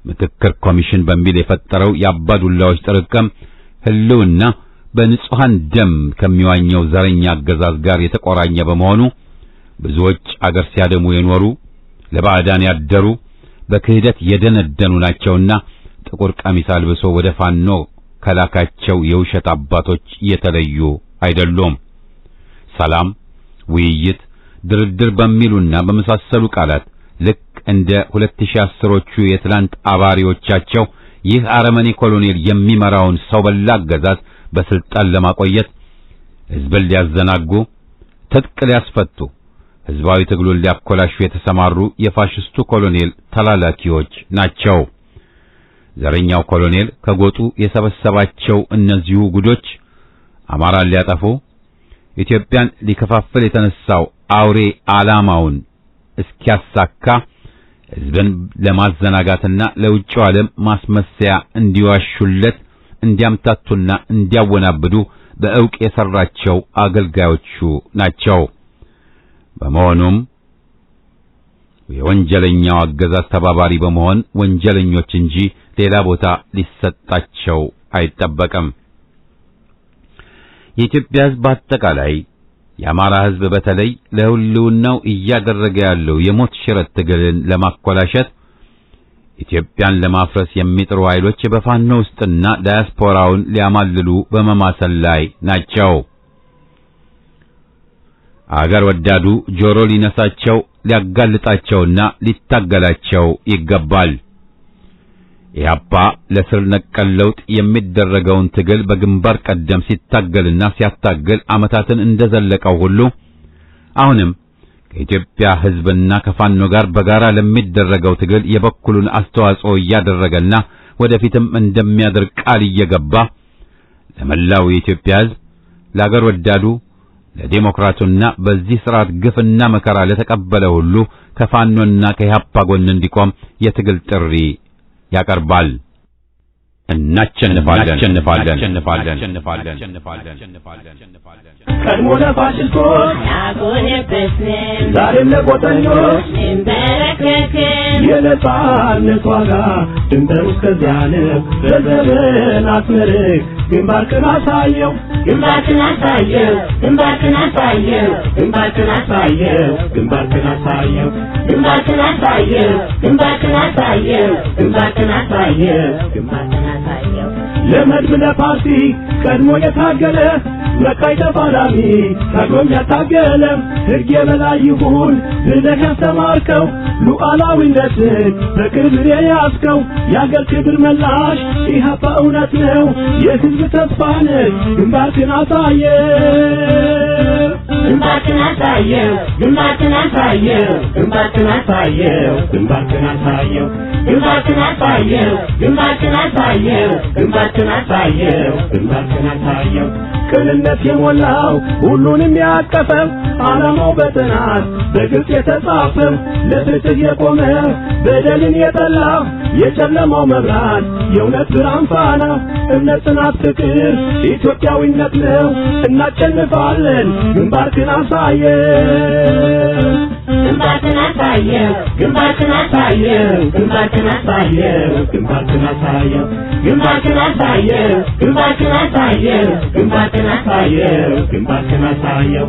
ምክክር ኮሚሽን በሚል የፈጠረው የአባዱላዎች ጥርቅም ህልውና በንጹሃን ደም ከሚዋኘው ዘረኛ አገዛዝ ጋር የተቆራኘ በመሆኑ ብዙዎች አገር ሲያደሙ የኖሩ ለባዕዳን ያደሩ በክህደት የደነደኑ ናቸውና ጥቁር ቀሚስ አልብሶ ወደ ፋኖ ከላካቸው የውሸት አባቶች የተለዩ አይደሉም። ሰላም፣ ውይይት፣ ድርድር በሚሉና በመሳሰሉ ቃላት ልክ እንደ 2010ዎቹ የትላንት አባሪዎቻቸው ይህ አረመኔ ኮሎኔል የሚመራውን ሰው በላ አገዛዝ በስልጣን ለማቆየት ህዝብን ሊያዘናጉ፣ ትጥቅ ሊያስፈቱ፣ ህዝባዊ ትግሉን ሊያኮላሹ የተሰማሩ የፋሽስቱ ኮሎኔል ተላላኪዎች ናቸው። ዘረኛው ኮሎኔል ከጎጡ የሰበሰባቸው እነዚሁ ጉዶች አማራን ሊያጠፉ ኢትዮጵያን ሊከፋፍል የተነሳው አውሬ ዓላማውን እስኪያሳካ ህዝብን ለማዘናጋትና ለውጭው ዓለም ማስመሰያ እንዲዋሹለት እንዲያምታቱና እንዲያወናብዱ በእውቅ የሰራቸው አገልጋዮቹ ናቸው። በመሆኑም የወንጀለኛው አገዛዝ ተባባሪ በመሆን ወንጀለኞች እንጂ ሌላ ቦታ ሊሰጣቸው አይጠበቅም። የኢትዮጵያ ህዝብ አጠቃላይ የአማራ ህዝብ በተለይ ለህልውናው እያደረገ ያለው የሞት ሽረት ትግልን ለማኮላሸት ኢትዮጵያን ለማፍረስ የሚጥሩ ኃይሎች በፋኖ ውስጥና ዳያስፖራውን ሊያማልሉ በመማሰል ላይ ናቸው። አገር ወዳዱ ጆሮ ሊነሳቸው ሊያጋልጣቸውና ሊታገላቸው ይገባል። ኢህአፓ ለስር ነቀል ለውጥ የሚደረገውን ትግል በግንባር ቀደም ሲታገልና ሲያታግል ዓመታትን እንደዘለቀው ሁሉ አሁንም ከኢትዮጵያ ህዝብና ከፋኖ ጋር በጋራ ለሚደረገው ትግል የበኩሉን አስተዋጽኦ እያደረገና ወደፊትም እንደሚያደርግ ቃል እየገባ ለመላው የኢትዮጵያ ህዝብ፣ ለአገር ወዳዱ፣ ለዲሞክራቱና በዚህ ስርዓት ግፍና መከራ ለተቀበለ ሁሉ ከፋኖና ከኢህአፓ ጎን እንዲቆም የትግል ጥሪ ያቀርባል። እናሸንፋለን። ቀድሞ ለፋሽስቶች አጎነበስን፣ ዛሬም ለቆጠኞች እንበረከክን። የነጻነት ዋጋ ድንበሩ እስከዚያ ነው። በዘመን አስመርቅ ግንባርክን አሳየው፣ ግንባርክን አሳየው፣ ግንባርክን አሳየው፣ ግንባርክን አሳየው፣ ግንባርክን አሳየው፣ ግንባርክን አሳየው፣ ግንባርክን አሳየው፣ ግንባርክን አሳየው፣ ግንባርክን አሳየው። ለመድብ ለፓርቲ ቀድሞ የታገለ መቃይ ተፋላሚ ታግሎም ያታገለ ሕግ የበላይ ይሁን ብለህ ያስተማርከው ሉዓላዊነትን በክብር የያዝከው የአገር ክብር መላሽ ኢህአፓ እውነት ነው፣ የሕዝብ ተስፋ ነህ። ግንባርክን አሳየው፣ ግንባርክን አሳየው፣ ግንባርክን አሳየው፣ ግንባርክን አሳየው፣ ግንባርክን አሳየው፣ ግንባርክን አሳየው፣ ግንባርክን አሳየው፣ ግንባርክን አሳየው፣ ግንባርክን አሳየው። ቅንነት የሞላው ሁሉንም ያቀፈው ዓላማው በጥናት በግልጽ የተጻፈው ለፍትህ የቆመ በደልን የጠላ የጨለማው መብራት የእውነት ብርሃን ፋና እምነት፣ ጽናት፣ ፍቅር ኢትዮጵያዊነት ነው። እናሸንፋለን። ግንባርክን አሳየው፣ ግንባርክን አሳየው፣ ግንባርክን አሳየው፣ ግንባርክን አሳየው፣ ግንባርክን አሳየው፣ ግንባርክን አሳየው፣ ግንባርክን አሳየው፣ ግንባርክን አሳየው፣ ግንባርክን አሳየው።